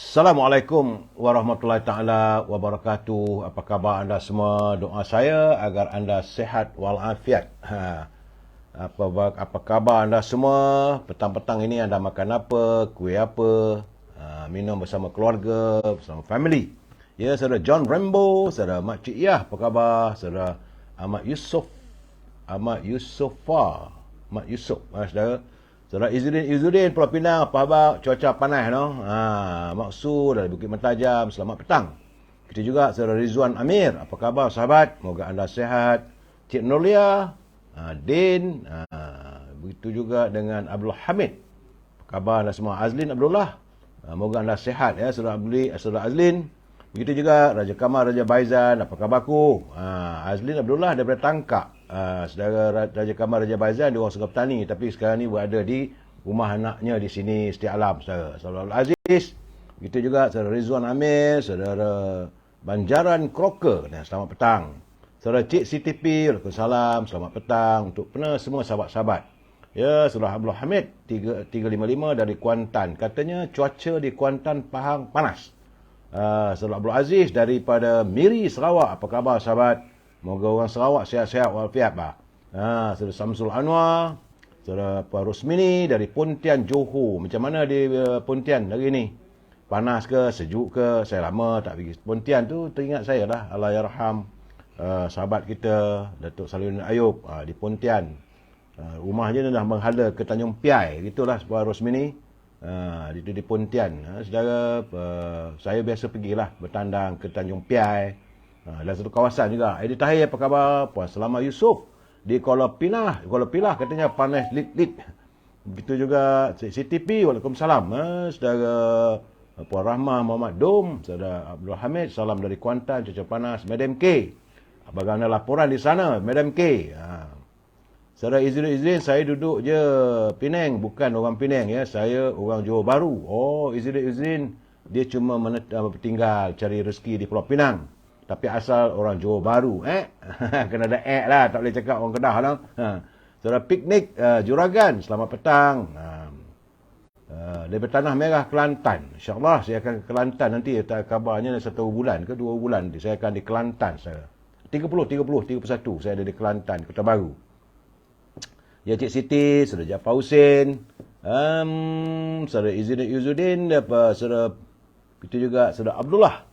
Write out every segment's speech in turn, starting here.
Assalamualaikum warahmatullahi taala wabarakatuh. Apa khabar anda semua? Doa saya agar anda sihat walafiat. Apa khabar anda semua? Petang-petang ini anda makan apa? Kuih apa? Minum bersama keluarga, bersama family. Ya, saudara John Rambo, saudara Mak Cik Yah, apa khabar? Saudara Ahmad Yusofa, Mak Yusof, saudara. Saudara Izzuddin Pulau Pinang, apa khabar? Cuaca panas, no? Mak Su dari Bukit Mentajam, selamat petang. Kita juga saudara Rizwan Amir, apa khabar sahabat? Moga anda sihat. Cik Nurlia, Din, begitu juga dengan Abdul Hamid. Apa khabar anda semua? Azlin Abdullah, moga anda sihat ya saudara Azlin. Begitu juga Raja Kamal, Raja Baizan, apa khabarku? Azlin Abdullah daripada Tangkak. Saudara Raja Kamal, Raja Baizan, dia orang Sungai Petani, tapi sekarang ni berada di rumah anaknya di sini, Setiap Alam. Saudara Aziz. Begitu juga saudara Rizwan Amir, saudara Banjaran Kroker, selamat petang. Saudara Cik CTP, Waalaikumsalam, selamat petang untuk semua sahabat-sahabat. Ya, saudara Abdul Hamid 355 dari Kuantan. Katanya cuaca di Kuantan Pahang panas. Saudara Abdul Aziz daripada Miri, Sarawak. Apa khabar sahabat? Moga orang Sarawak sihat-sihat walafiat. Saudara Samsul Anwar, saudara Puan Rosmini dari Pontian, Johor. Macam mana di Pontian hari ni? Panas ke, sejuk ke? Saya lama tak pergi Pontian tu, teringat saya lah Allahyarham sahabat kita Datuk Salihuddin Ayub di Pontian. Rumahnya dah menghala ke Tanjung Piai, gitulah Puan Rosmini. Di Pontian. Saudara, saya biasa pergilah bertandang ke Tanjung Piai. Dan satu kawasan juga. Edi Tahir, apa khabar? Puan Selamat Yusof di Kuala Pilah katanya panas lit. Begitu juga CTP, Waalaikumsalam. Saudara Puan Rahmah Muhammad Dom, saudara Abdul Hamid, salam dari Kuantan, cuaca panas. Madam K, bagaimana laporan di sana, Madam K? Saudara Izzuddin, saya duduk je Penang, bukan orang Penang ya. Saya orang Johor Bahru. Oh, Izzuddin, dia cuma tinggal cari rezeki di Pulau Pinang. Tapi asal orang Johor Bahru. Kena ada lah, tak boleh cakap orang Kedah lah. Saudara Piknik Juragan, selamat petang. Dari Tanah Merah, Kelantan. InsyaAllah saya akan ke Kelantan nanti. Kabarnya 1 bulan ke 2 bulan nanti. Saya akan di Kelantan. 31 saya ada di Kelantan, Kota Baru. Ya, Cik Siti, saudara Jafar Hussein, saudara Izzuddin, saudara itu juga saudara Abdullah,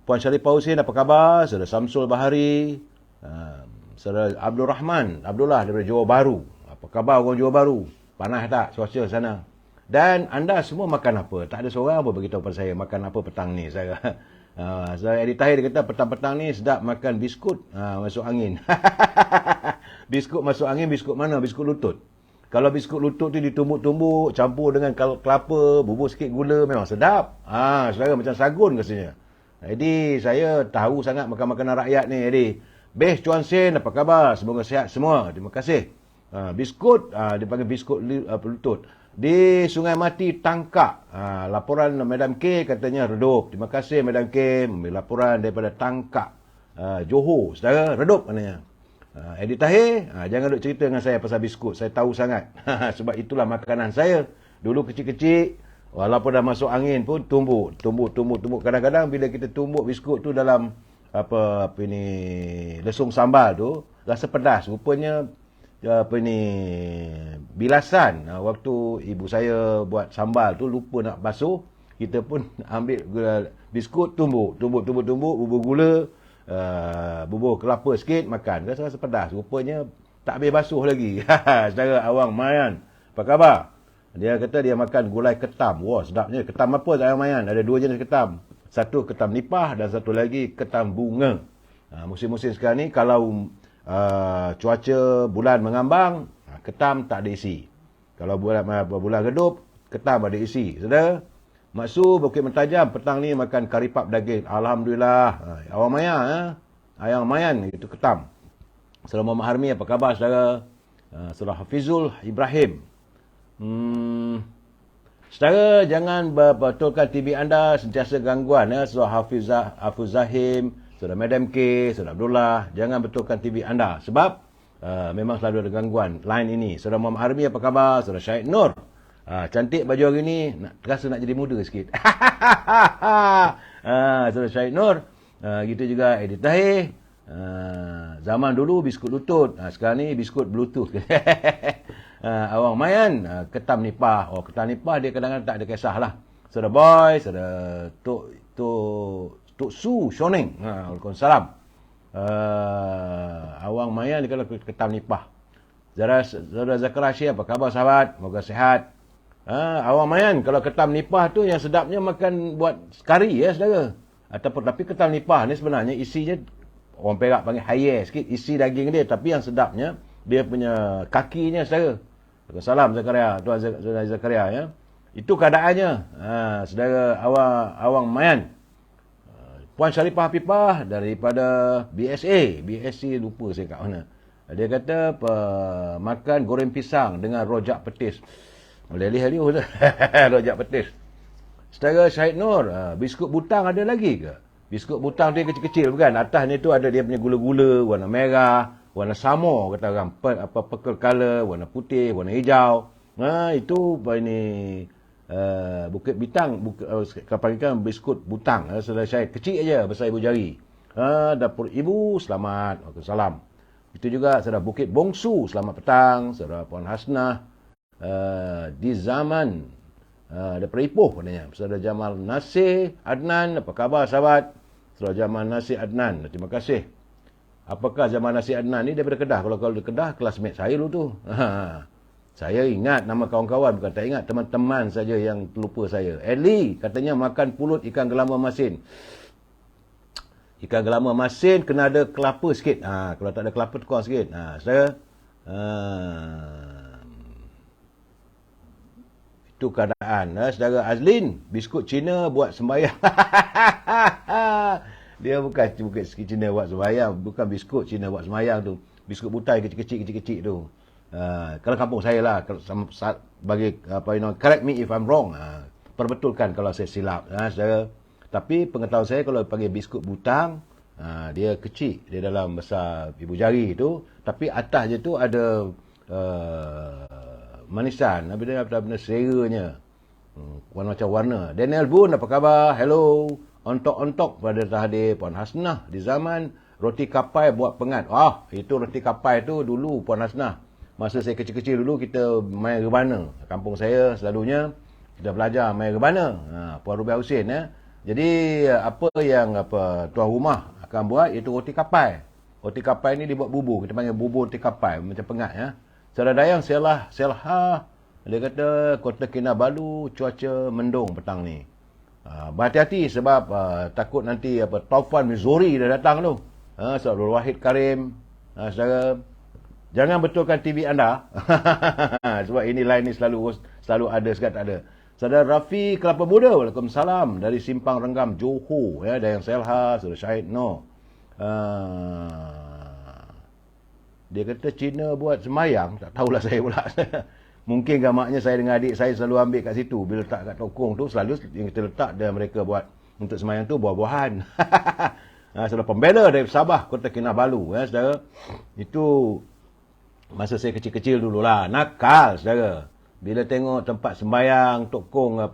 Puan Syarifah Hussein, apa khabar? Saudara Samsul Bahari, saudara Abdul Rahman Abdullah daripada Johor Bahru. Apa khabar orang Johor Bahru? Panas tak cuaca sana? Dan anda semua makan apa? Tak ada seorang pun beritahu pada saya makan apa petang ni. Saya Edi Tahir dia kata petang-petang ni sedap makan biskut masuk angin. Biskut masuk angin, biskut mana? Biskut lutut. Kalau biskut lutut tu ditumbuk-tumbuk, campur dengan kelapa, bubur sikit gula, memang sedap. Saudara macam sagun rasanya. Jadi saya tahu sangat makan makanan rakyat ni. Jadi Best Cuan Sen, apa khabar? Semoga sihat semua. Terima kasih. Biskut, dipanggil biskut lutut. Di Sungai Mati, Tangkak. Laporan Madam K katanya redup. Terima kasih Madam K. Laporan daripada Tangkak, Johor. Saudara, redup maknanya. Edi Tahir, jangan duk cerita dengan saya pasal biskut. Saya tahu sangat. Sebab itulah makanan saya. Dulu kecil-kecil, walaupun dah masuk angin pun tumbuk. Kadang-kadang bila kita tumbuk biskut tu dalam lesung sambal tu, rasa pedas. Rupanya bilasan. Waktu ibu saya buat sambal tu lupa nak basuh, kita pun ambil biskut tumbuk, bubur gula, bubur kelapa sikit, makan. Rasa pedas. Rupanya tak habis basuh lagi. Saudara Awang Mayan, apa khabar? Dia kata dia makan gulai ketam. Wah, sedapnya. Ketam apa Awang Mayan? Ada 2 jenis ketam. Satu ketam nipah dan satu lagi ketam bunga. Musim-musim sekarang ni kalau cuaca bulan mengambang, ketam tak ada isi. Kalau bulan redup, ketam ada isi. Saudara, Maksu Bukit Mentajam petang ni makan karipap daging. Alhamdulillah. Awang Maya, Ayang Mayan, itu ketam. Saudara Muhammad Harmi, apa khabar saudara? Saudara Hafizul Ibrahim. Saudara, jangan betulkan TV anda sentiasa gangguan. Saudara Hafiz Zahim, saudara Madam K, saudara Abdullah, jangan betulkan TV anda. Sebab memang selalu ada gangguan line ini. Saudara Muhammad Harmi, apa khabar? Saudara Syahid Nur, Cantik baju hari ni, terasa nak jadi muda sikit. Saudara Syahid Nur. Gitu juga Edith Tahir. Zaman dulu biskut lutut. Sekarang ni biskut bluetooth. Awang Mayan, ketam nipah. Ketam nipah dia kadang-kadang tak ada kisah lah. Saudara Boy, saudara Tok Su Shoneng. Waalaikumsalam. Awang Mayan dia kalau ketam nipah. Saudara Zakar Rashid, apa khabar sahabat? Moga sihat. Awang Mayan, kalau ketam nipah tu yang sedapnya makan buat kari ya saudara. Tapi ketam nipah ni sebenarnya isinya, orang Perak panggil haye sikit, isi daging dia. Tapi yang sedapnya, dia punya kakinya saudara. Salam Zakaria, Tuan Zakaria ya. Itu keadaannya. Saudara Awang Mayan. Puan Syarifah Hafifah daripada BSA lupa saya kat mana. Dia kata makan goreng pisang dengan rojak petis. Lelih-lelih tu. Rojak petis. Saudara Syahid Nur, biskut butang ada lagi ke? Biskut butang dia kecil-kecil bukan? Atasnya tu ada dia punya gula-gula, warna merah, warna samo kata orang, purple color, warna putih, warna hijau. Itu ini Bukit Bintang, panggilkan biskut butang. Saudara Syahid, kecil aja besar ibu jari. Dapur Ibu, selamat. Waalaikumsalam. Itu juga saudara Bukit Bongsu, selamat petang. Saudara Puan Hasnah, di zaman daripada Ipoh katanya. Saudara Jamal Nasir Adnan, apa khabar sahabat? Saudara Jamal Nasir Adnan, terima kasih. Apakah Jamal Nasir Adnan ni daripada Kedah? Kalau di Kedah, classmate saya dulu tu. Saya ingat nama kawan-kawan, bukan tak ingat, teman-teman saja yang terlupa saya. Eli katanya makan pulut ikan gelama masin. Ikan gelama masin kena ada kelapa sikit. Kalau tak ada kelapa tu kurang sikit. Saya itu keadaan. Saudara Azlin, biskut Cina buat sembahyang. Dia bukan biskut Cina buat sembahyang, bukan biskut Cina buat sembahyang tu. Biskut butai kecil-kecil tu. Kalau kampung saya lah, bagi correct me if I'm wrong. Perbetulkan kalau saya silap. Saudara. Tapi pengetahuan saya kalau panggil biskut butang, dia kecil, dia dalam besar ibu jari tu, tapi atas je tu ada manisan, dia ada benda seranya, macam warna. Daniel Boon, apa khabar? Hello. Ontok-ontok pada hadir Puan Hasnah di zaman roti kapai buat pengat. Itu roti kapai tu dulu Puan Hasnah. Masa saya kecil-kecil dulu kita main rebana. Kampung saya selalunya kita belajar main rebana. Puan Rubiah Hussein ya. Jadi apa yang tuan rumah akan buat itu roti kapai. Roti kapai ni dibuat bubur, kita panggil bubur roti kapai macam pengat ya. Saudara Dayang Selha, dia kata Kota Kinabalu cuaca mendung petang ni. Berhati-hati sebab takut nanti taufan Missouri dah datang tu. Saudara Wahid Karim, saudara jangan betulkan TV anda. Sebab ini line ni selalu ada sekat tak ada. Saudara Rafi Kelapa Muda, Waalaikumsalam dari Simpang Renggam Johor ya. Dayang Selha, saudara Syahid Noh. Dia kata Cina buat semayang, tak tahulah saya pula. Mungkin gamaknya saya dengan adik saya selalu ambil kat situ. Bila letak kat tokong tu, selalu yang kita letak dan mereka buat untuk semayang tu buah-buahan. Saudara pembela dari Sabah, Kota Kinabalu ya saudara. Itu masa saya kecil-kecil dululah, nakal saudara. Bila tengok tempat sembayang tokong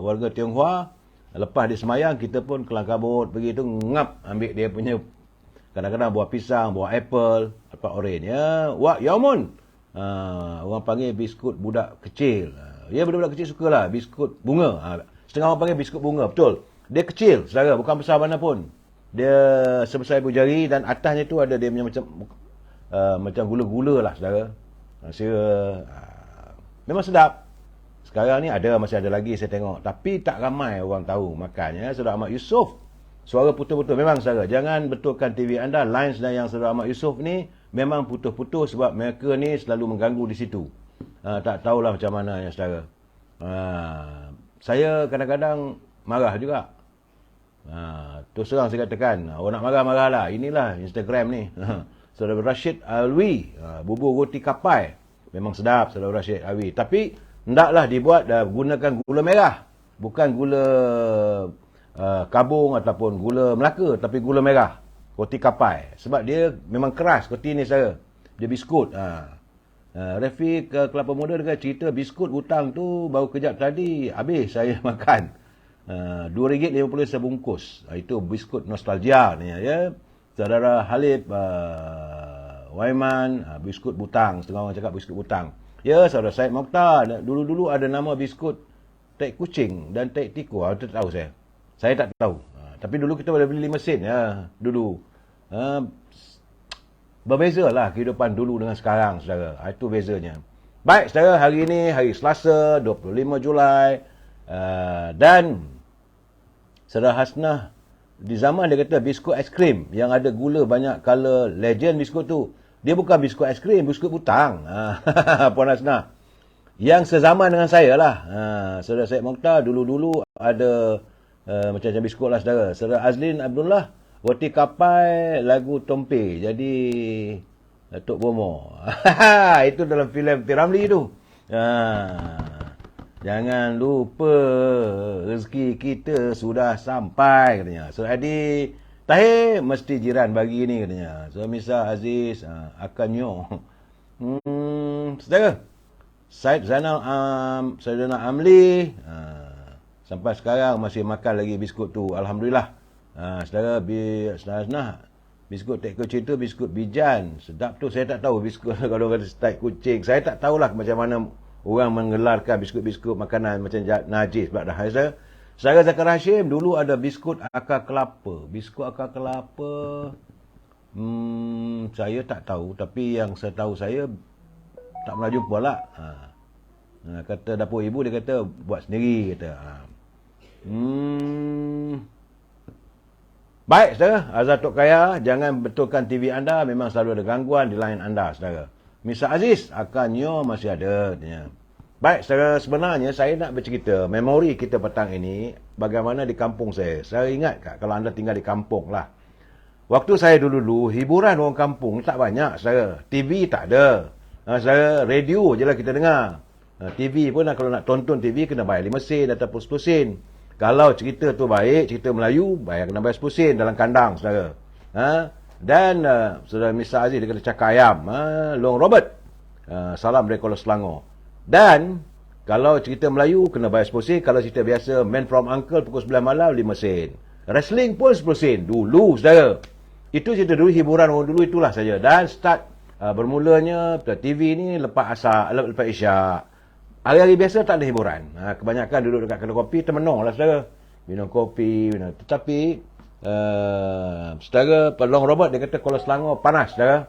warga Tionghoa, lepas dia sembayang kita pun kelang kabut pergi tu ngap ambil dia punya, kadang-kadang buah pisang, buah apple, apa orange ya. Yamun. Orang panggil biskut budak kecil. Ya, budak-budak kecil sukalah biskut bunga. Setengah orang panggil biskut bunga, betul. Dia kecil, saudara, bukan besar mana pun. Dia sebesar ibu jari dan atasnya tu ada dia punya macam gula-gula lah, saudara. Memang sedap. Sekarang ni masih ada lagi saya tengok. Tapi tak ramai orang tahu makannya. Saudara Ahmad Yusof, suara putus-putus. Memang saudara, jangan betulkan TV anda. Lines yang saudara Ahmad Yusof ni memang putus-putus sebab mereka ni selalu mengganggu di situ. Tak tahulah macam mana ya saudara. Saya kadang-kadang marah juga. Terus terang saya katakan, orang nak marah-marah lah. Inilah Instagram ni. Saudara Rashid Alwi, bubur roti kapai. Memang sedap saudara Rashid Alwi. Tapi hendaklah dibuat gunakan gula merah. Bukan gula kabung ataupun gula Melaka, tapi gula merah. Roti kapai. Sebab dia memang keras roti ni saya. Dia biskut. Rafiq Kelapa Muda dengan cerita biskut hutang tu baru kejap tadi habis saya makan. RM2.50 sebungkus. Itu biskut nostalgia ni ya. Saudara Halib Waiman, biskut butang. Setengah orang cakap biskut butang. Ya, saudara Syed Mokhtar, dulu-dulu ada nama biskut tek kucing dan tek tikus. Tak tahu saya. Saya tak tahu. Tapi dulu kita boleh beli 5 sen ya, dulu. Berbeza lah kehidupan dulu dengan sekarang, saudara. Itu bezanya. Baik, saudara, hari ini hari Selasa, 25 Julai. Dan saudara Hasnah, di zaman dia kata biskut aiskrim yang ada gula banyak color, legend biskut tu. Dia bukan biskut aiskrim, biskut butang. Puan Hasnah. Yang sezaman dengan saya lah. Saudara Syed Mokhtar, dulu-dulu ada macam-macam biskut lah, saudara. Saudara Azlin Abdullah, roti kapai, lagu Tompe. Jadi, Tok Bomo. Itu dalam filem Piramli tu. Jangan lupa rezeki kita sudah sampai, katanya. So, Adi Tahir mesti jiran bagi ni, katanya. So, Misa Aziz akan nyo. Saudara, Syed Zainal Saidina Amli sampai sekarang masih makan lagi biskut tu. Alhamdulillah. Saudara, biskut tek kucing tu biskut bijan. Sedap tu. Saya tak tahu biskut kalau kata tek kucing. Saya tak tahulah macam mana orang menggelarkan biskut-biskut makanan macam najis pula dah. Saudara Zakar Hashim, dulu ada biskut akar kelapa. Biskut akar kelapa, saya tak tahu. Tapi yang saya tahu saya tak pernah jumpa lah. Kata dapur ibu, dia kata buat sendiri. Kata. Baik, saudara. Azhar Tok Kaya, jangan betulkan TV anda. Memang selalu ada gangguan di line anda, saudara. Misa Aziz, akannya masih ada. Katanya. Baik, saudara, sebenarnya saya nak bercerita memori kita petang ini bagaimana di kampung saya. Saya ingat kalau anda tinggal di kampung lah. Waktu saya dulu-dulu, hiburan orang kampung tak banyak, saudara. TV tak ada. Saudara, radio je lah kita dengar. TV pun kalau nak tonton TV kena bayar 5 sen ataupun 10 sen. Kalau cerita tu baik, cerita Melayu, kena bayar 10 sen dalam kandang, saudara. Dan saudara Misa Aziz dia kata cakap ayam, Long Robert, salam dari Kuala Selangor. Dan kalau cerita Melayu kena bayar 10 sen, kalau cerita biasa Man from Uncle pukul 9 malam 5 sen. Wrestling pun 10 sen dulu, saudara. Itu cerita dulu, hiburan orang dulu itulah saja. Dan start bermulanya TV ni lepas Isyak. Hari-hari biasa tak ada hiburan. Kebanyakan duduk dekat kedai kopi termenung lah, saudara. Minum kopi, tetapi saudara Long Robert dia kata Kuala Selangor panas, saudara.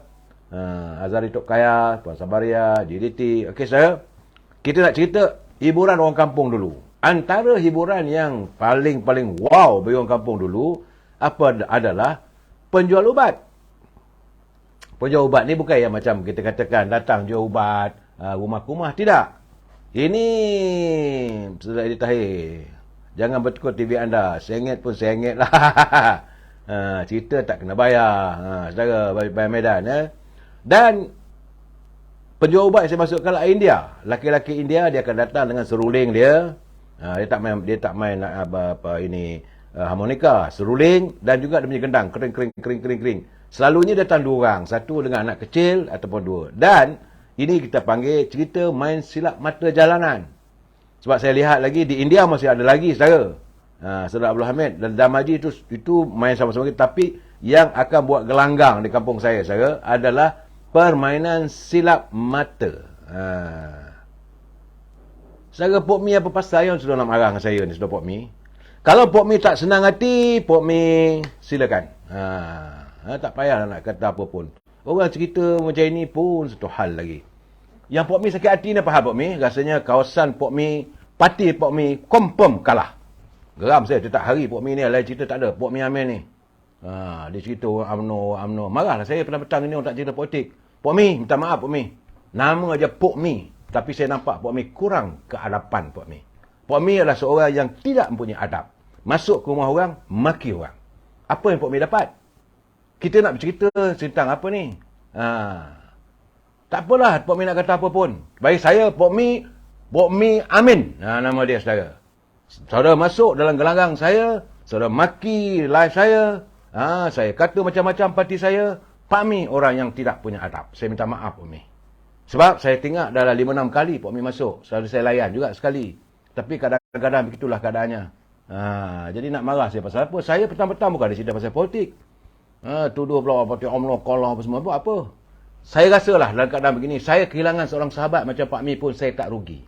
Azhari Tok Kaya, Puan Sabaria, JDT. Okey, saudara. Kita nak cerita hiburan orang kampung dulu. Antara hiburan yang paling wow bagi orang kampung dulu adalah penjual ubat. Penjual ubat ni bukan yang macam kita katakan datang jual ubat rumah-rumah, tidak. Ini Saudara Edi Tahir, jangan bertukar TV anda. RM1 pun RM1 lah. Cerita tak kena bayar. Saudara, bayar medan. Dan penjual ubat saya masukkan India. Laki-laki India, dia akan datang dengan seruling dia. Dia tak main harmonika, seruling dan juga dia punya gendang, kering. Selalunya datang 2 orang, satu dengan anak kecil ataupun 2. Dan ini kita panggil cerita main silap mata jalanan. Sebab saya lihat lagi di India masih ada lagi, saudara. Saudara Abdul Hamid dan Damaji itu main sama-sama kita. Tapi yang akan buat gelanggang di kampung saya, saudara, adalah permainan silap mata. Saudara, Pok Mi apa pasal yang sudah nak marah dengan saya ni, saudara Pok Mi? Kalau Pok Mi tak senang hati, Pok Mi silakan. Tak payah nak kata apa pun. Orang cerita macam ini pun satu hal lagi. Yang Pok Mi sakit hati ni apa hal Pok Mi? Rasanya kawasan Pok Mi, parti Pok Mi confirm kalah. Geram saya tiap hari Pok Mi ni, lain cerita tak ada. Pok Mi Amin ni. Dia cerita orang UMNO. Marahlah saya petang-petang ni orang tak cerita politik. Pok Mi, minta maaf Pok Mi. Nama aja Pok Mi. Tapi saya nampak Pok Mi kurang keadapan Pok Mi. Pok Mi adalah seorang yang tidak mempunyai adab. Masuk ke rumah orang, maki orang. Apa yang Pok Mi dapat? Kita nak bercerita tentang apa ni? Tak apalah Pok Mi nak kata apa pun. Bagi saya Pok Mi Amin. Nama dia, saudara. Saudara masuk dalam gelanggang saya, saudara maki live saya. Saya kata macam-macam parti saya. Pak Mi orang yang tidak punya adab. Saya minta maaf Pok Mi. Sebab saya tengok dalam 5-6 kali Pak Mi masuk. Selalu saya layan juga sekali. Tapi kadang-kadang begitulah keadaannya. Jadi nak marah saya pasal apa? Saya petang-petang bukan dia cerita pasal politik. Tuduh pula parti UMNO kalah apa semua. Buat apa? Saya rasalah dalam keadaan begini, saya kehilangan seorang sahabat macam Pak Mi pun saya tak rugi.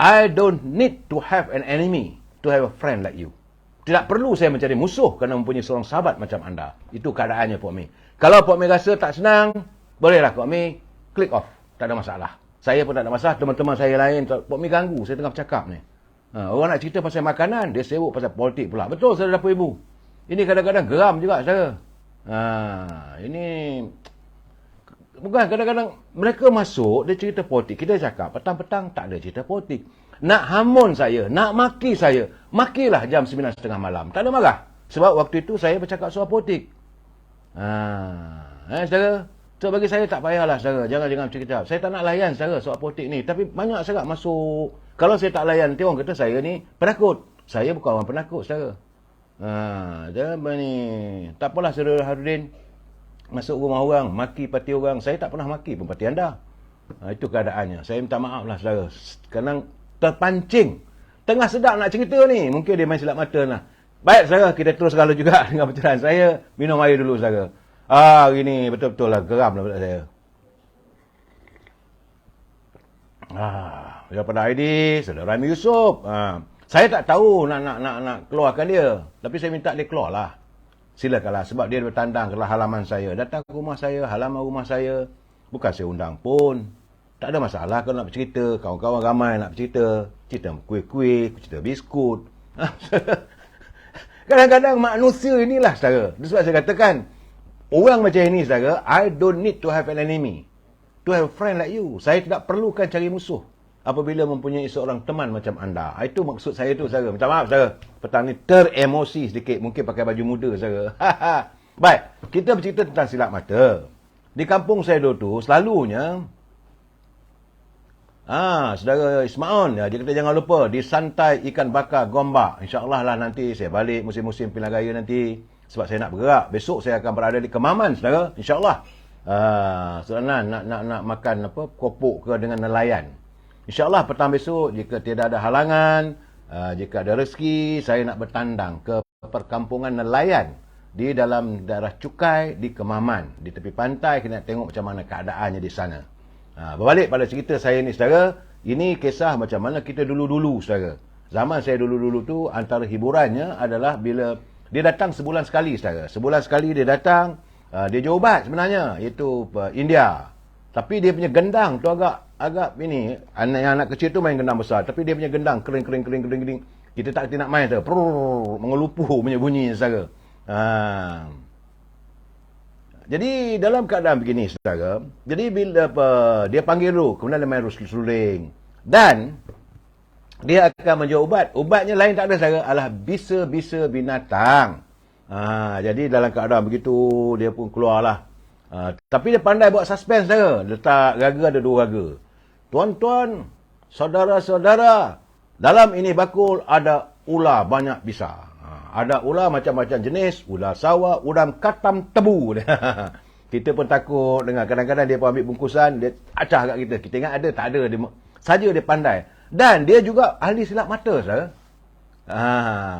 I don't need to have an enemy to have a friend like you. Tidak perlu saya mencari musuh kerana mempunyai seorang sahabat macam anda. Itu keadaannya Pak Mi. Kalau Pak Mi rasa tak senang, bolehlah Pak Mi click off. Tak ada masalah. Saya pun tak ada masalah. Teman-teman saya lain, Pak Mi ganggu. Saya tengah bercakap ni. Orang nak cerita pasal makanan, dia sibuk pasal politik pula. Betul, saudara dapur ibu. Ini kadang-kadang geram juga saya. Ini bukan kadang-kadang mereka masuk, dia cerita politik. Kita cakap, petang-petang tak ada cerita politik. Nak hamun saya, nak maki saya, makilah jam 9.30 malam. Tak ada marah. Sebab waktu itu saya bercakap soal politik. Saudara, so bagi saya tak payahlah saudara. Jangan cerita. Saya tak nak layan saudara soal politik ni. Tapi banyak sangat masuk. Kalau saya tak layan, nanti orang kata saya ni penakut. Saya bukan orang penakut saudara. Jangan ni. Tak apalah saudara Harudin. Masuk rumah orang, maki parti orang. Saya tak pernah maki pun parti anda. Itu keadaannya. Saya minta maaf lah saudara. Kadang terpancing. Tengah sedap nak cerita ni. Mungkin dia main silap mata lah. Baik saudara, kita teruskan dulu juga dengan pencerahan saya. Minum air dulu saudara. Hari ni betul-betul lah geram lah pada saya. Daripada ID, saudara Rami Yusof. Saya tak tahu nak keluarkan dia. Tapi saya minta dia keluar lah. Silakanlah. Sebab dia bertandang ke halaman saya. Datang ke rumah saya, halaman rumah saya. Bukan saya undang pun. Tak ada masalah kalau nak bercerita. Kawan-kawan ramai nak bercerita. Cerita kuih-kuih, cerita biskut. Kadang-kadang manusia inilah saudara. Sebab saya katakan, orang macam ini saudara, I don't need to have an enemy. To have a friend like you. Saya tidak perlukan cari musuh apabila mempunyai seorang teman macam anda. Itu maksud saya tu saudara. Minta maaf saudara. Petang ni teremosi sedikit. Mungkin pakai baju muda saudara. Baik, kita bercerita tentang silap mata. Di kampung saya dulu tu, selalunya saudara Ismaon, dia kata jangan lupa disantai ikan bakar Gombak. InsyaAllah lah nanti saya balik musim-musim pilihan raya nanti. Sebab saya nak bergerak. Besok saya akan berada di Kemaman saudara. InsyaAllah. Saudara nak makan apa kopok ke dengan nelayan. InsyaAllah petang besok jika tidak ada halangan, jika ada rezeki, saya nak bertandang ke perkampungan nelayan di dalam daerah Cukai di Kemaman, di tepi pantai. Kita nak tengok macam mana keadaannya di sana. Berbalik pada cerita saya ni saudara, ini kisah macam mana kita dulu-dulu saudara. Zaman saya dulu-dulu tu antara hiburannya adalah bila dia datang sebulan sekali saudara. Sebulan sekali dia datang, dia jual ubat sebenarnya, iaitu India. Tapi dia punya gendang tu agak ini, anak kecil tu main gendang besar, tapi dia punya gendang kering. Kita tak nak main tu. Mengelupu punya bunyi saudara. Jadi dalam keadaan begini saudara, jadi bila dia panggil dulu, kemudian dia main suling. Dan dia akan menjual ubat. Ubatnya lain tak ada saudara, adalah bisa-bisa binatang. Jadi dalam keadaan begitu, dia pun keluarlah. Tapi dia pandai buat suspense saudara. Letak gaga, ada 2 gaga. Tuan-tuan, saudara-saudara, dalam ini bakul ada ular banyak bisa. Ada ular macam-macam jenis, ular sawah, ular katam tebu. Kita pun takut dengar. Kadang-kadang dia pun ambil bungkusan, dia acah kat kita. Kita ingat ada, tak ada. Saja dia pandai. Dan dia juga ahli silap mata saudara.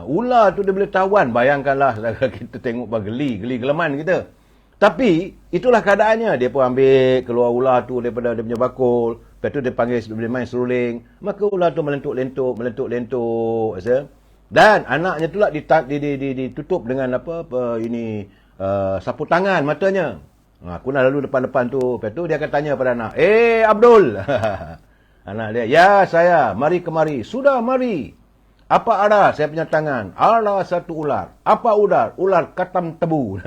Ular tu dia boleh tawan. Bayangkanlah saudara, kita tengok geli geleman kita. Tapi itulah keadaannya. Dia pun ambil keluar ular tu daripada dia punya bakul. Lepas tu dia panggil dia main seruling. Maka ular tu melentuk-lentuk. Dan anaknya tu lah ditutup dengan sapu tangan matanya. Aku nak lalu depan-depan tu. Lepas tu dia akan tanya pada anak, Abdul. Anak dia, ya saya, mari kemari. Sudah mari. Apa ada saya punya tangan? Ada satu ular. Apa ular? Ular katam tebu.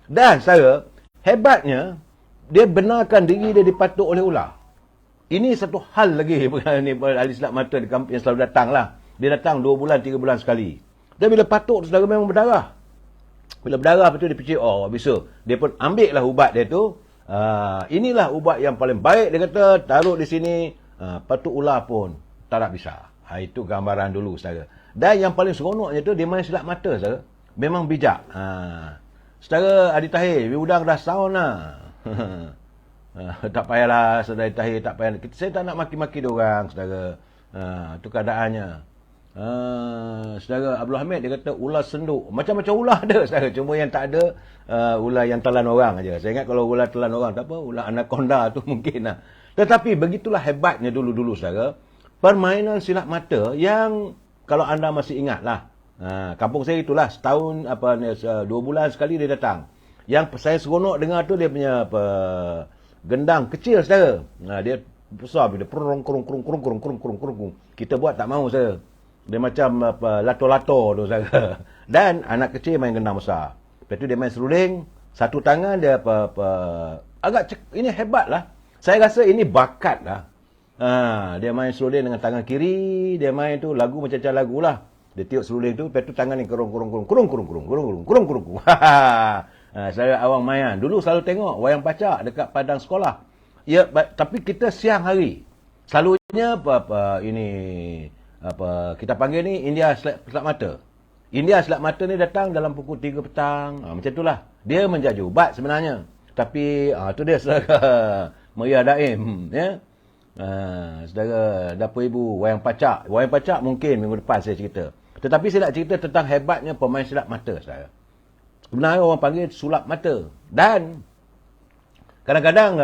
Dan saya, hebatnya, dia benarkan diri dia dipatuk oleh ular. Ini satu hal lagi ahli silap mata di kampung yang selalu datang lah. Dia datang 2 bulan, 3 bulan sekali. Dan bila patuk, saudara memang berdarah. Bila berdarah, lepas tu dia fikir, bisa. Dia pun ambil lah ubat dia tu. Inilah ubat yang paling baik, dia kata, taruh di sini. Patuk ular pun tak nak bisa. Itu gambaran dulu, saudara. Dan yang paling seronoknya tu, dia main silap mata, saudara. Memang bijak. Saudara Adi Tahir, udang dah sound lah. Tak payahlah saudara Tahir, tak payah. Saya tak nak maki-maki diorang, saudara. Itu keadaannya. Saudara Abdul Hamid, dia kata ular senduk. Macam-macam ular ada, saudara. Cuma yang tak ada ular yang telan orang aja. Saya ingat kalau ular telan orang, tak apa, ular anaconda tu mungkin lah. Tetapi begitulah hebatnya dulu-dulu, saudara. Permainan silat mata yang kalau anda masih ingat lah. Kampung saya itulah, setahun, 2 bulan sekali dia datang. Yang saya seronok dengar tu dia punya gendang kecil, saudara. Dia besar, dia kurung. Kita buat tak mahu, saudara. Dia macam lato-lato tu, saudara. Dan anak kecil main gendang besar. Lepas tu dia main seruling, satu tangan dia ini hebat lah. Saya rasa ini bakat lah. Dia main seruling dengan tangan kiri, dia main tu lagu macam lagu lah. Dia tiup seruling tu, lepas tu tangan ni kurung. Saya awang mayan. Dulu selalu tengok wayang pacak dekat padang sekolah. Ya, tapi kita siang hari. Selalunya kita panggil ni India Silat Mata. India Silat Mata ni datang dalam pukul 3 petang. Macam itulah. Dia menjadi ubat sebenarnya. Tapi tu dia saudara Meriah Daim, ya. Saudara Dapur Ibu wayang pacak. Wayang pacak mungkin minggu depan saya cerita. Tetapi saya nak cerita tentang hebatnya pemain silat mata, saudara. Sebenarnya orang panggil sulap mata. Dan kadang-kadang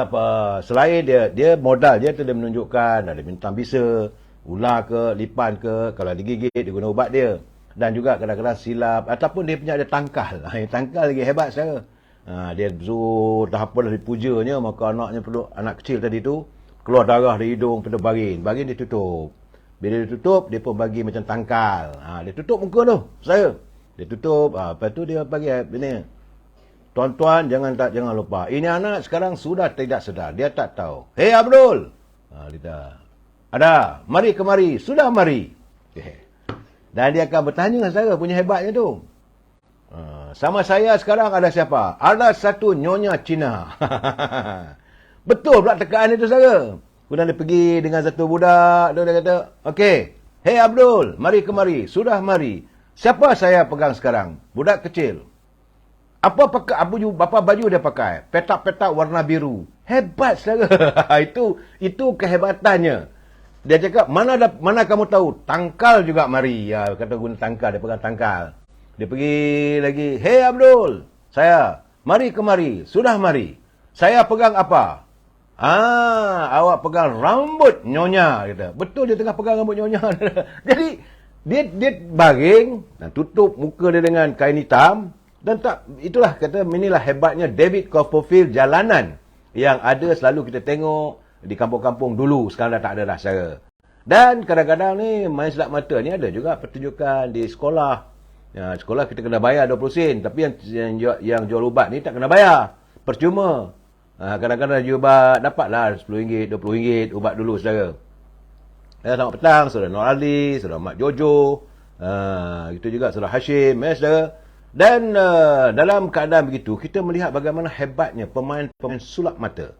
selain dia modal dia tu dia menunjukkan ada bintang bisa, ular ke, lipan ke, kalau digigit dia guna ubat dia. Dan juga kadang-kadang silap ataupun dia punya ada tangkal. Tangkal lagi hebat, saudara. Dia dah apalah dipujanya, maka anak kecil tadi tu keluar darah dari hidung pada barin dia tutup. Bila dia tutup, dia pun bagi macam tangkal. Dia tutup muka tu, saya. Dia tutup, lepas tu dia bagi ini. Tuan-tuan jangan lupa. Ini anak sekarang sudah tidak sedar, dia tak tahu. Hei Abdul. Dia ada, mari kemari, sudah mari. Dan dia akan bertanya dengan saya, punya hebatnya tu. Sama saya sekarang ada siapa? Ada satu nyonya Cina. Betul pula tekaan itu, saya. Kemudian dia pergi dengan satu budak. Dia kata, okey, hei Abdul, mari kemari. Sudah mari. Siapa saya pegang sekarang? Budak kecil. Apa baju dia pakai? Petak-petak warna biru. Hebat, saudara. Itu kehebatannya. Dia cakap, mana kamu tahu? Tangkal juga mari. Kata guna tangkal, dia pegang tangkal. Dia pergi lagi, hei Abdul, saya, mari kemari. Sudah mari. Saya pegang apa? Awak pegang rambut nyonya, kata. Betul, dia tengah pegang rambut nyonya. Jadi dia baring dan tutup muka dia dengan kain hitam dan itulah kata inilah hebatnya David Copperfield jalanan yang ada selalu kita tengok di kampung-kampung dulu, sekarang dah tak ada dah, saya. Dan kadang-kadang ni main silat mata ni ada juga pertunjukan di sekolah. Sekolah kita kena bayar 20 sen, tapi yang jual ubat ni tak kena bayar, percuma. Kadang-kadang jual ubat dapatlah RM10, RM20 ubat dulu, saudara. Selamat petang, saudara Nur Ali, saudara Mak Jojo, itu juga saudara Hashim, saudara. Dan dalam keadaan begitu, kita melihat bagaimana hebatnya pemain sulap mata.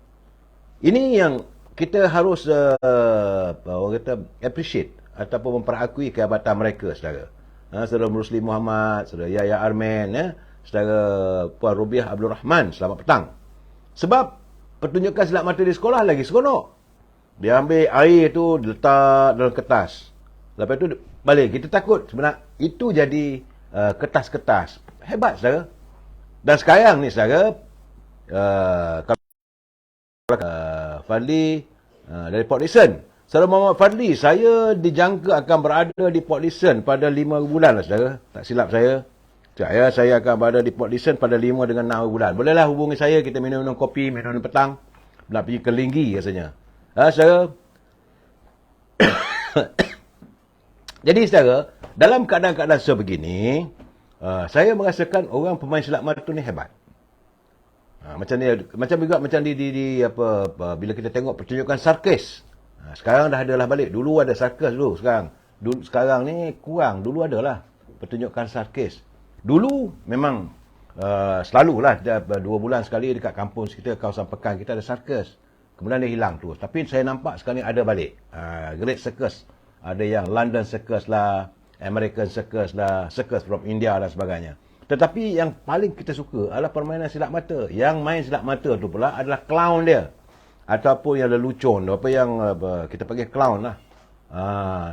Ini yang kita harus orang kata appreciate ataupun memperakui kehebatan mereka, saudara. Saudara Rusli Muhammad, saudara Yahya Arman, saudara Puan Rubiah Abdul Rahman, selamat petang. Sebab pertunjukan silat mata di sekolah lagi seronok. Dia ambil air tu, letak dalam kertas. Lepas tu balik. Kita takut sebenarnya itu jadi kertas-kertas. Hebat, saudara. Dan sekarang ni, saudara, Fadli dari Port Dickson. Saudara Muhammad Fadli, saya dijangka akan berada di Port Dickson pada 5 bulan lah, saudara. Tak silap saya. Saya akan berada di Port Dickson pada 5 dengan 6 bulan. Bolehlah hubungi saya, kita minum kopi, minum petang. Nak pergi ke Linggi rasanya. Saudara. Jadi, saudara, dalam keadaan-keadaan sebegini, saya merasakan orang pemain silat mata ni hebat. Macam bila kita tengok pertunjukan sarkis. Sekarang dah adalah balik. Dulu ada sarkis dulu, sekarang ni kurang. Dulu adalah pertunjukan sarkis. Dulu memang selalulah 2 bulan sekali dekat kampung kita, kawasan Pekan kita ada sarkis. Kemudian dia hilang terus. Tapi saya nampak sekarang ni ada balik. Great Circus. Ada yang London Circus lah, American Circus lah, Circus from India dan sebagainya. Tetapi yang paling kita suka adalah permainan silat mata. Yang main silat mata tu pula adalah clown dia. ataupun yang lelucon, apa yang kita panggil clown lah.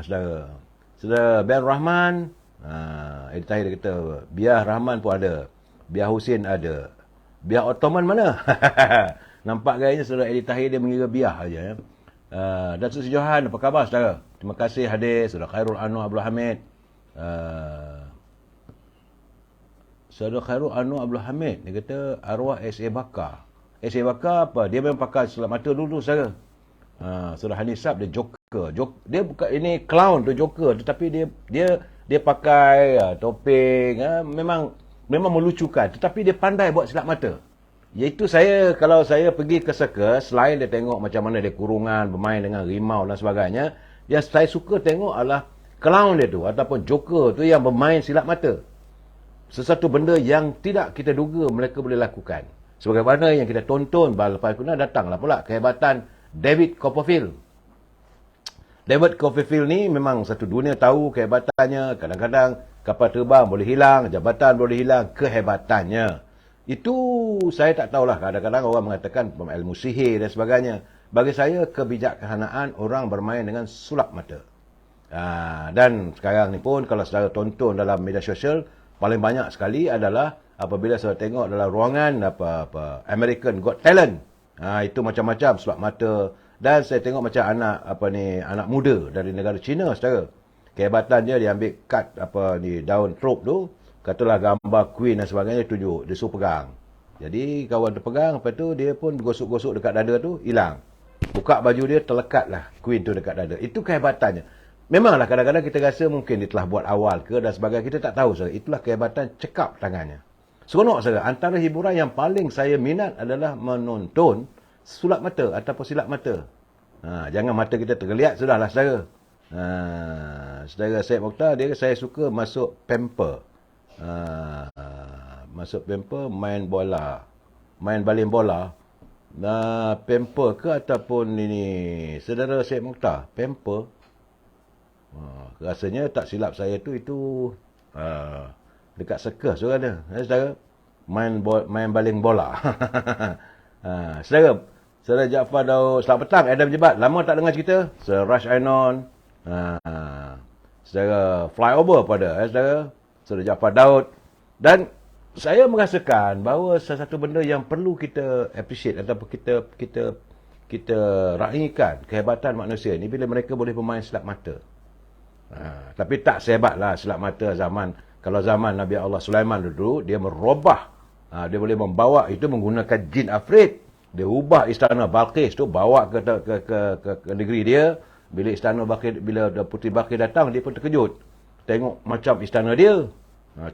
Saudara. Saudara Ben Rahman, Eddie Tahir dia kata, biar Rahman pun ada. Biar Husin ada. Biar Ottoman mana? Nampak gayanya saudara Eddie Tahir dia mengira biar aja ya. Dan Sri Johan, apa khabar saudara? Terima kasih hadir. Saudara Khairul Anwar Abdul Hamid. Saudara Khairul Anwar Abdul Hamid, dia kata arwah S.A. Bakar. S.A. Bakar apa? Dia memang pakai selat mata dulu saudara. Saudara Hanisab dia joker. Dia bukan ini clown tu joker, tetapi dia pakai topeng, memang melucukan, tetapi dia pandai buat silap mata. Iaitu kalau saya pergi ke circus, selain dia tengok macam mana dia kurungan, bermain dengan rimau dan sebagainya, yang saya suka tengok adalah clown dia tu ataupun joker tu yang bermain silap mata. Sesuatu benda yang tidak kita duga mereka boleh lakukan. Sebagaimana yang kita tonton lepas kuna datanglah pula kehebatan David Copperfield. David Copperfield ni memang satu dunia tahu kehebatannya. Kadang-kadang kapal terbang boleh hilang, jabatan boleh hilang, kehebatannya. Itu saya tak tahulah. Kadang-kadang orang mengatakan ilmu sihir dan sebagainya. Bagi saya, kebijaksanaan orang bermain dengan sulap mata. Dan sekarang ni pun kalau saudara tonton dalam media sosial, paling banyak sekali adalah apabila saudara tengok dalam ruangan American Got Talent. Itu macam-macam sulap mata. Dan saya tengok macam anak muda dari negara China saudara. Kehebatan dia ambil cut daun trop tu, katalah gambar queen dan sebagainya tunjuk, dia suruh pegang. Jadi kawan tu pegang, lepas tu dia pun gosok-gosok dekat dada tu, hilang. Buka baju dia, terlekatlah queen tu dekat dada. Itu kehebatannya. Memanglah kadang-kadang kita rasa mungkin dia telah buat awal ke dan sebagainya, kita tak tahu saudara. Itulah kehebatan cekap tangannya. Seronok saudara, antara hiburan yang paling saya minat adalah menonton sulap mata ataupun silap mata. Jangan mata kita tergeliat, sudahlah saudara. Saudara Syed Mokhtar, saya suka masuk pamper. Masuk pamper, main baling bola. Pamper ke ataupun ini, saudara Syed Mokhtar, pamper. Rasanya tak silap saya tu itu dekat circus tu ada. Saudara main baling bola. Saudara Jaafar Daud, selamat petang Adam Jebat. Lama tak dengar cerita. Saudara Rush Ainon. Saudara Flyover pada saudara Jaafar Daud. Dan saya merasakan bahawa salah satu benda yang perlu kita appreciate ataupun kita raikan kehebatan manusia ni bila mereka boleh bermain silap mata. Tapi tak sehebatlah silap mata zaman. Kalau zaman Nabi Allah Sulaiman dulu, dia merubah. Dia boleh membawa itu menggunakan jin afrit. Dia ubah istana Balqis tu, bawa ke negeri dia. Bila istana Balqis, bila Puteri Balqis datang, dia pun terkejut. Tengok macam istana dia.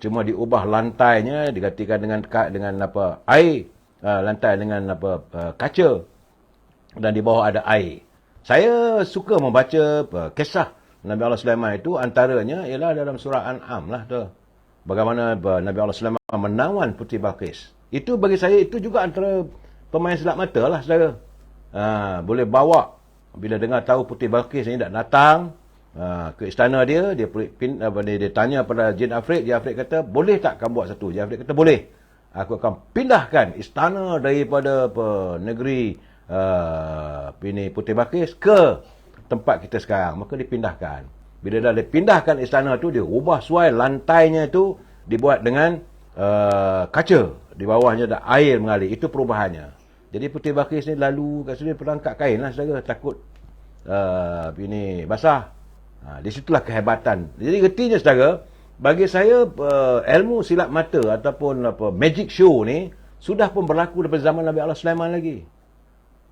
Cuma diubah lantainya, digantikan dengan air. Lantai dengan kaca. Dan di bawah ada air. Saya suka membaca kisah Nabi Allah Sulaiman itu, antaranya ialah dalam surah An'am lah tu. Bagaimana Nabi Allah Sulaiman menawan Puteri Balqis. Itu bagi saya, itu juga antara pemain silap mata lah saudara. Boleh bawa, bila dengar tahu Puteri Balqis ni dah datang ke istana dia, dia tanya pada Jin Afrit. Jin Afrit kata, boleh tak kamu buat satu? Jin Afrit kata, boleh. Aku akan pindahkan istana daripada negeri Puteri Balqis ke tempat kita sekarang. Maka dipindahkan. Bila dah dipindahkan istana tu, dia ubah suai lantainya tu dibuat dengan kaca. Di bawahnya ada air mengalir. Itu perubahannya. Jadi Puteri Balqis ni lalu kat sini perangkat kain lah saudara. Takut basah. Di situlah kehebatan. Jadi ertinya saudara, bagi saya ilmu silap mata ataupun magic show ni sudah pun berlaku daripada zaman Nabi Allah Sulaiman lagi.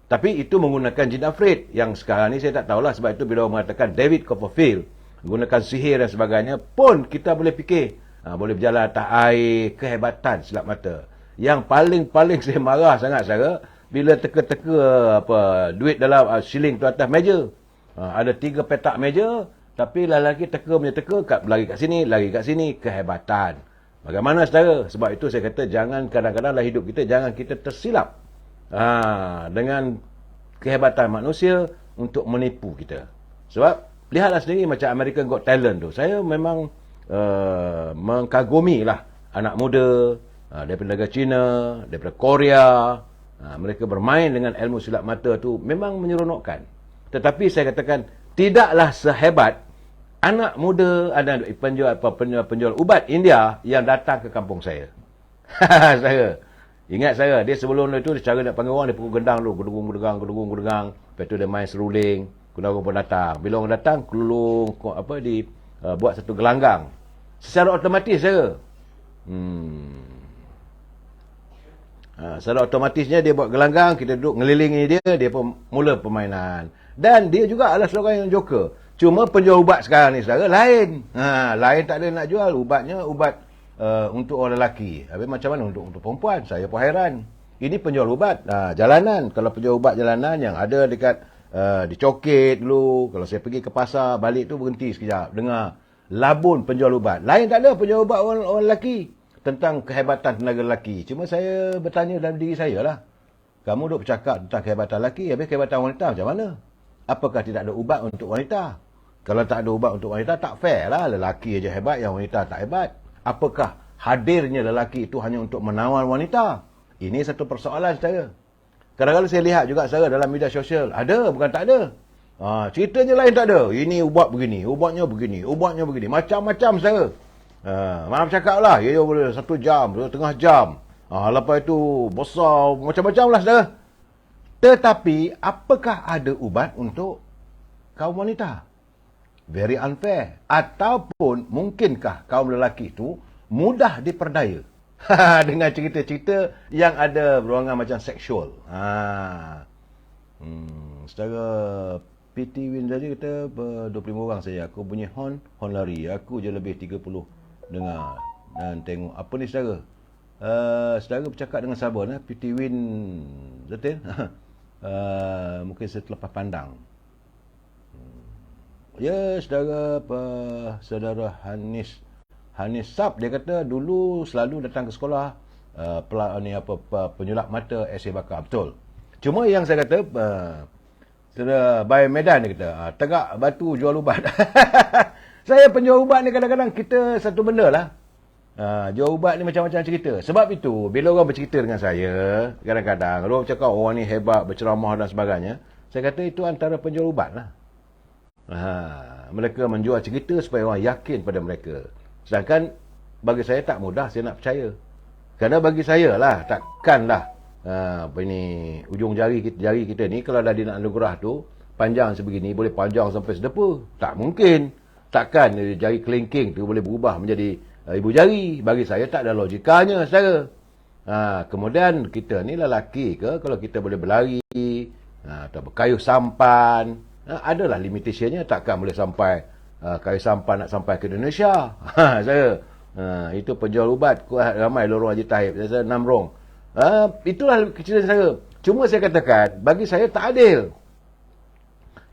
Tapi itu menggunakan jin afrit. Yang sekarang ni saya tak tahulah, sebab itu bila orang mengatakan David Copperfield menggunakan sihir dan sebagainya, pun kita boleh fikir boleh berjalan atas air, kehebatan silap mata. Yang paling saya marah sangat saudara, bila teka-teka duit dalam shilling tu atas meja. Ada 3 petak meja, tapi lelaki teka punya teka, lari kat sini, kehebatan. Bagaimana saudara? Sebab itu saya kata, jangan kadang-kadang dalam hidup kita, jangan kita tersilap dengan kehebatan manusia untuk menipu kita. Sebab lihatlah sendiri macam American Got Talent tu. Saya memang mengkagumi lah anak muda daripada negara China, daripada Korea, Mereka bermain dengan ilmu silat mata tu memang menyeronokkan. Tetapi saya katakan, tidaklah sehebat anak muda, ada penjual ubat India yang datang ke kampung saya. Saya ingat dia sebelum itu dia cara nak panggil orang, dia pukul gendang dulu, gedegung. Lepas tu dia main seruling, orang pun datang. Bila orang datang, kelulung buat satu gelanggang. Secara otomatis saya secara otomatisnya dia buat gelanggang, kita duduk ngelilingi dia pun mula permainan. Dan dia juga adalah seorang yang joker. Cuma penjual ubat sekarang ni saudara lain. Lain, tak ada nak jual ubatnya, ubat untuk orang lelaki. Habis macam mana untuk perempuan? Saya pun hairan. Ini penjual ubat jalanan. Kalau penjual ubat jalanan yang ada dekat di Coket dulu, kalau saya pergi ke pasar, balik tu berhenti sekejap, dengar labun penjual ubat. Lain tak ada penjual ubat orang lelaki. Tentang kehebatan tenaga lelaki. Cuma saya bertanya dalam diri saya lah. Kamu duk bercakap tentang kehebatan lelaki, habis kehebatan wanita macam mana? Apakah tidak ada ubat untuk wanita? Kalau tak ada ubat untuk wanita, tak fair lah. Lelaki aja hebat, yang wanita tak hebat. Apakah hadirnya lelaki itu hanya untuk menawan wanita? Ini satu persoalan saya. Kadang-kadang saya lihat juga saya dalam media sosial. Ada, bukan tak ada. Ceritanya lain tak ada. Ini ubat begini, ubatnya begini, macam-macam saya. Maaf cakap lah, ia boleh 1 jam, 2,5 jam. Lepas itu besar, macam-macam lah saudara. Tetapi, apakah ada ubat untuk kaum wanita? Very unfair. Ataupun, mungkinkah kaum lelaki itu mudah diperdaya? Dengan cerita-cerita yang ada beruangan macam seksual. Secara PT Win tadi kata 25 orang saja. Aku punya hon lari. Aku je lebih 30 dengar dan tengok. Apa ni saudara? Saudara bercakap dengan sabar PT Win betul? Mungkin selepas pandang. Ya, saudara Hanis Sab, dia kata dulu selalu datang ke sekolah penyulap mata SA Bakar. Betul. Cuma yang saya kata saudara Bay Medan, dia kata tegak batu jual ubat. Saya penjual ubat ni kadang-kadang kita satu benda lah. Jual ubat ni macam-macam cerita. Sebab itu, bila orang bercerita dengan saya, kadang-kadang, orang cakap orang ni hebat, berceramah dan sebagainya, saya kata itu antara penjual ubat lah. Mereka menjual cerita supaya orang yakin pada mereka. Sedangkan, bagi saya tak mudah saya nak percaya. Kerana bagi saya lah, takkanlah ujung jari kita ni, kalau dah dia nak anugerah tu, panjang sebegini, boleh panjang sampai sedepa. Tak mungkin. Takkan jari kelingking tu boleh berubah menjadi ibu jari. Bagi saya tak ada logikanya saudara. Kemudian kita ni lelaki ke, kalau kita boleh berlari atau berkayuh sampan, adalah limitationnya. Takkan boleh sampai kayuh sampan nak sampai ke Indonesia. Saya itu penjual ubat ramai lorong Haji Tahib, saya Namrong. Itulah keceritaan saya. Cuma saya katakan, bagi saya tak adil.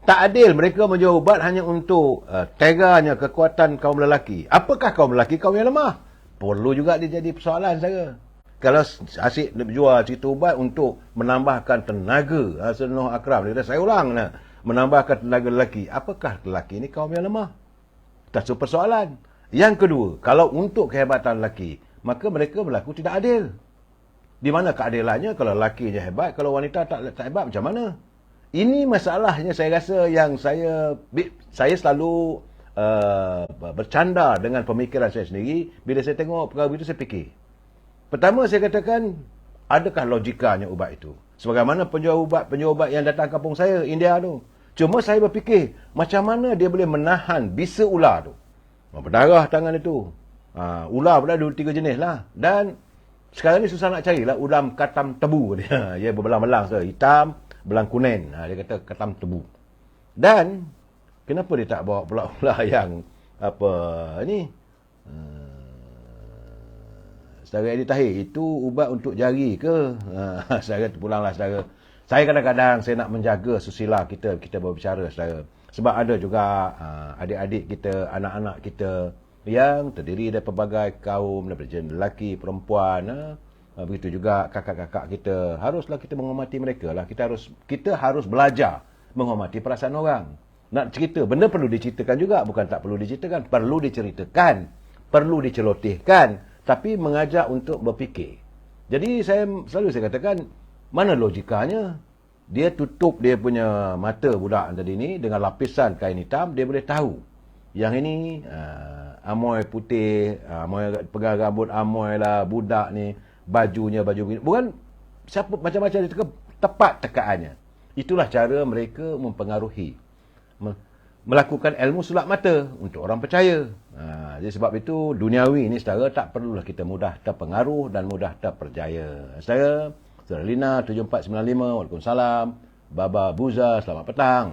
Tak adil mereka menjual ubat hanya untuk teganya kekuatan kaum lelaki. Apakah kaum lelaki kaum yang lemah? Perlu juga dia jadi persoalan saya. Kalau asyik jual cerita ubat untuk menambahkan tenaga, Nuh Akram, dia kata saya ulang menambahkan tenaga lelaki. Apakah lelaki ini kaum yang lemah? Itu persoalan. Yang kedua, kalau untuk kehebatan lelaki, maka mereka berlaku tidak adil. Di mana keadilannya kalau lelaki je hebat, kalau wanita tak hebat macam mana? Ini masalahnya saya rasa yang saya selalu bercanda dengan pemikiran saya sendiri. Bila saya tengok perkara itu, saya fikir. Pertama, saya katakan, adakah logikanya ubat itu? Sebagaimana penjual ubat yang datang kampung saya, India tu. Cuma saya berfikir, macam mana dia boleh menahan bisa ular tu? Berdarah tangan itu. Ular pula ada 3 jenis lah. Dan sekarang ni susah nak carilah ulam katam tebu dia. Dia berbelang-belang, hitam, belang kuning. Dia kata katam tebu. Dan kenapa dia tak bawa pula ular yang saudara Edi Tahir, itu ubat untuk jari ke? Saudara terpulanglah saudara. Saya kadang-kadang saya nak menjaga susila kita berbicara saudara. Sebab ada juga adik-adik kita, anak-anak kita yang terdiri dari pelbagai kaum, daripada jenis lelaki, perempuan, begitu juga kakak-kakak kita. Haruslah kita menghormati mereka lah. Kita harus belajar menghormati perasaan orang. Nak cerita, benda perlu diceritakan juga, bukan tak perlu diceritakan, perlu diceritakan, perlu dicelotehkan, tapi mengajak untuk berfikir. Jadi saya katakan, Mana logikanya? Dia tutup dia punya mata budak tadi ni dengan lapisan kain hitam, dia boleh tahu. Yang ini amoy putih, amoy pegang rambut amoy lah, budak ni bajunya baju begini. Bukan siapa macam-macam dia tepat tekaannya. Itulah cara mereka mempengaruhi. Melakukan ilmu sulap mata untuk orang percaya. Jadi sebab itu duniawi ni saudara tak perlulah kita mudah terpengaruh dan mudah terpercaya. Saudara Lina 7495, Waalaikumsalam. Baba Buza, selamat petang.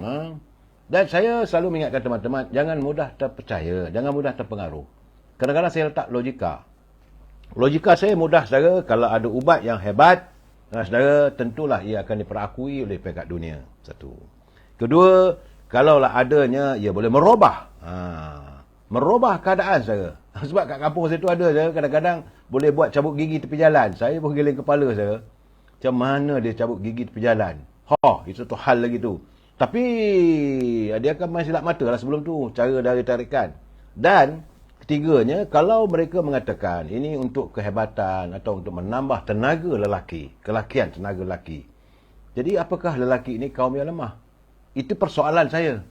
Dan saya selalu mengingatkan teman-teman, jangan mudah terpercaya, jangan mudah terpengaruh. Kadang-kadang saya letak logika. Logika saya mudah, saudara, kalau ada ubat yang hebat, saudara, tentulah ia akan diperakui oleh peringkat dunia. Satu. Kedua, kalaulah adanya, ia boleh merubah. Merubah keadaan, saudara. Sebab kat kampung saya tu ada, saudara, kadang-kadang boleh buat cabut gigi tepi jalan. Saya pun giling kepala, saudara. Macam mana dia cabut gigi tepi jalan? Itu tu hal lagi tu. Tapi dia akan main silap mata lah sebelum tu, cara dari tarikan. Dan ketiganya, kalau mereka mengatakan ini untuk kehebatan atau untuk menambah tenaga lelaki, kelakian tenaga lelaki. Jadi apakah lelaki ini kaum yang lemah? Itu persoalan saya.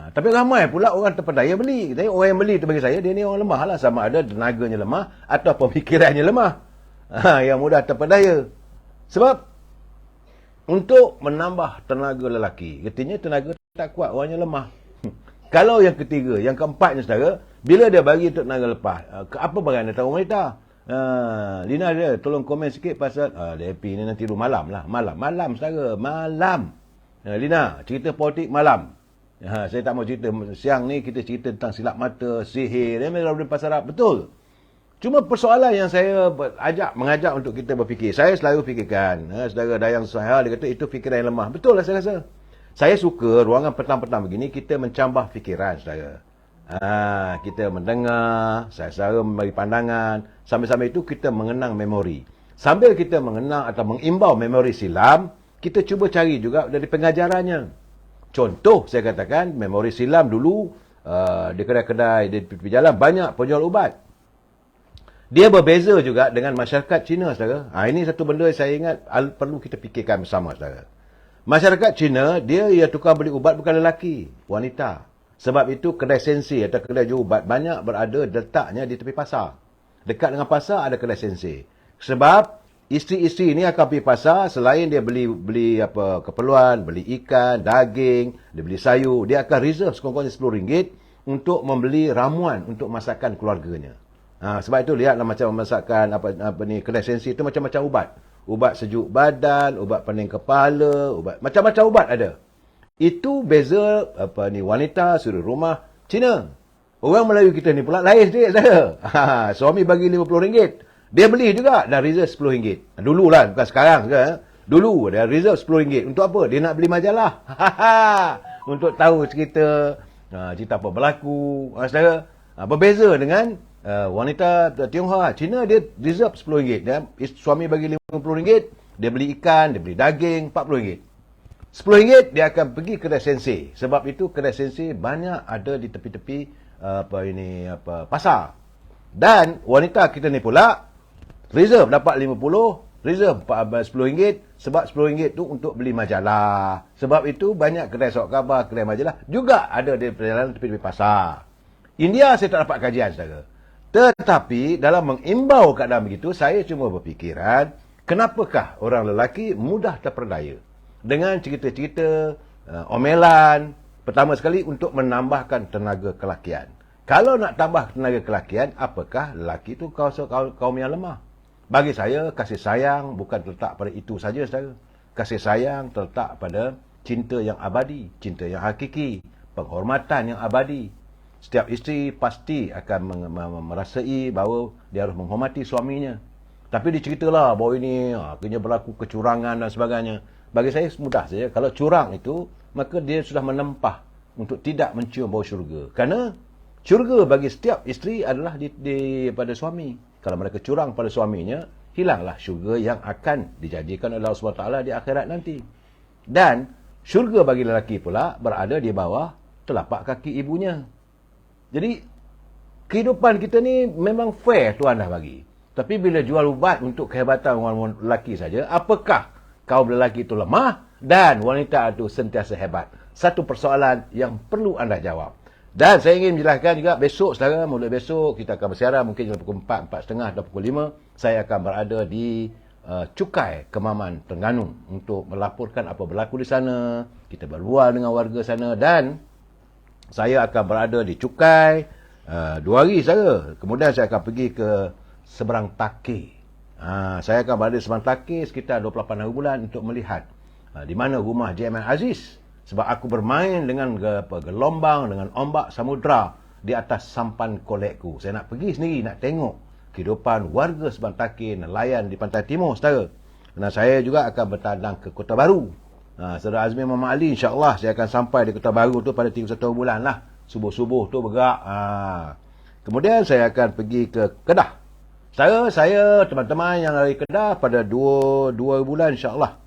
Tapi ramai pula orang terpedaya beli. Tapi orang yang beli tu bagi saya, dia ni orang lemah lah. Sama ada tenaganya lemah atau pemikirannya lemah. Yang mudah terpedaya. Sebab untuk menambah tenaga lelaki, artinya tenaga tak kuat, orangnya lemah. Kalau yang ketiga, yang keempatnya saudara, bila dia bagi untuk tenaga lepas, apa bagian dia tahu wanita? Lina dia tolong komen sikit pasal dia happy ni nanti malam lah. Malam saudara, malam. Lina, cerita politik malam. Saya tak mau cerita siang ni, kita cerita tentang silap mata, sihir, dia memang pasal Arab, betul. Cuma persoalan yang saya mengajak untuk kita berfikir. Saya selalu fikirkan, saudara Dayang Suhail, dia kata itu fikiran yang lemah. Betul lah saya rasa. Saya suka ruangan petang-petang begini, kita mencambah fikiran, saudara. Kita mendengar, saya memberi pandangan. Sambil-sambil itu kita mengenang memori. Sambil kita mengenang atau mengimbau memori silam, kita cuba cari juga dari pengajarannya. Contoh, saya katakan, memori silam dulu, di kedai-kedai, di tepi jalan, banyak penjual ubat. Dia berbeza juga dengan masyarakat Cina, saudara. Ini satu benda yang saya ingat perlu kita fikirkan bersama, saudara. Masyarakat Cina, dia tukang beli ubat bukan lelaki, wanita. Sebab itu kedai sensi atau kedai jual ubat banyak berada letaknya di tepi pasar. Dekat dengan pasar ada kedai sensi. Sebab isteri-isteri ini akan pergi pasar, selain dia beli keperluan, beli ikan, daging, dia beli sayur, dia akan reserve sekurang-kurangnya RM10 untuk membeli ramuan untuk masakan keluarganya. Sebab itu lihatlah macam masakan kedai sensi itu macam-macam ubat. Ubat sejuk badan, ubat pening kepala, ubat macam-macam ubat ada. Itu beza wanita suri rumah Cina. Orang Melayu kita ni pula lain sikit, saudara. Suami bagi RM50. Dia beli juga dan reserve RM10. Dululah, bukan sekarang. Dulu dia reserve RM10. Untuk apa? Dia nak beli majalah. Untuk tahu cerita apa berlaku. Saudara, berbeza dengan wanita Tionghoa. Cina dia reserve RM10. Suami bagi RM50. Dia beli ikan, dia beli daging, RM40. RM10 dia akan pergi kedai sensi. Sebab itu kedai sensi banyak ada di tepi-tepi pasar. Dan wanita kita ni pula reserve dapat RM50, reserve RM10 sebab RM10 tu untuk beli majalah. Sebab itu banyak kedai surat khabar, kedai majalah juga ada di perjalanan tepi-tepi pasar. India saya tak dapat kajian, saudara. Tetapi dalam mengimbau keadaan begitu, saya cuma berfikiran, kenapakah orang lelaki mudah terperdaya dengan cerita-cerita, omelan, pertama sekali untuk menambahkan tenaga kelakian. Kalau nak tambah tenaga kelakian, apakah lelaki itu kaum yang lemah? Bagi saya, kasih sayang bukan terletak pada itu saja, saudara. Kasih sayang terletak pada cinta yang abadi, cinta yang hakiki, penghormatan yang abadi. Setiap isteri pasti akan merasai bahawa dia harus menghormati suaminya. Tapi diceritalah bahawa ini akhirnya berlaku kecurangan dan sebagainya. Bagi saya mudah saja. Kalau curang itu, maka dia sudah menempah untuk tidak mencium bau syurga. Kerana syurga bagi setiap isteri adalah pada suami. Kalau mereka curang pada suaminya, hilanglah syurga yang akan dijanjikan oleh Allah SWT di akhirat nanti. Dan syurga bagi lelaki pula berada di bawah telapak kaki ibunya. Jadi kehidupan kita ni memang fair Tuhan dah bagi. Tapi bila jual ubat untuk kehebatan orang lelaki saja, apakah kaum lelaki itu lemah dan wanita itu sentiasa hebat? Satu persoalan yang perlu anda jawab. Dan saya ingin menjelaskan juga besok, saudara, mulai besok kita akan bersiaran mungkin dalam pukul 4, 4.30 atau pukul 5. Saya akan berada di Cukai Kemaman, Terengganu untuk melaporkan apa berlaku di sana. Kita berbual dengan warga sana dan saya akan berada di Cukai 2 hari, saudara. Kemudian saya akan pergi ke Seberang Takir. Saya akan berada di Seberang Takir sekitar 28 hari bulan untuk melihat di mana rumah J.M. Aziz. Sebab aku bermain dengan gelombang, dengan ombak samudra di atas sampan kolekku. Saya nak pergi sendiri, nak tengok kehidupan warga Seberang Takir, nelayan di Pantai Timur, saudara. Dan saya juga akan bertandang ke Kota Baru. Saudara Azmi Muhammad Ali, insyaAllah saya akan sampai di Kota Baru tu pada 31 bulan lah. Subuh-subuh tu bergerak. Kemudian saya akan pergi ke Kedah. Saya, teman-teman yang dari Kedah pada 2 bulan insyaAllah.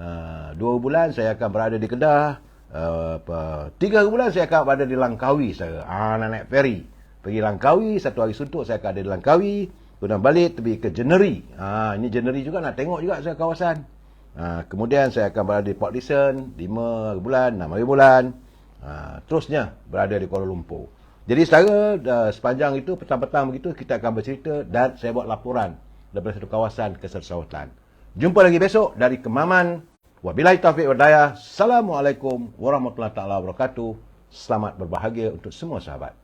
2 bulan saya akan berada di Kedah. 3 bulan saya akan berada di Langkawi, saya. Nak naik feri. Pergi Langkawi, 1 hari suntuk saya akan ada di Langkawi. Kemudian balik pergi ke Jeneri. Ini Jeneri juga, nak tengok juga saya kawasan. Kemudian saya akan berada di Port Dickson 5 bulan, 6 hari bulan. Terusnya berada di Kuala Lumpur. Jadi saudara, sepanjang itu, petang-petang begitu, kita akan bercerita dan saya buat laporan daripada satu kawasan ke Selawatan. Jumpa lagi besok dari Kemaman. Wabillahi taufiq wal hidayah. Assalamualaikum warahmatullahi wabarakatuh. Selamat berbahagia untuk semua sahabat.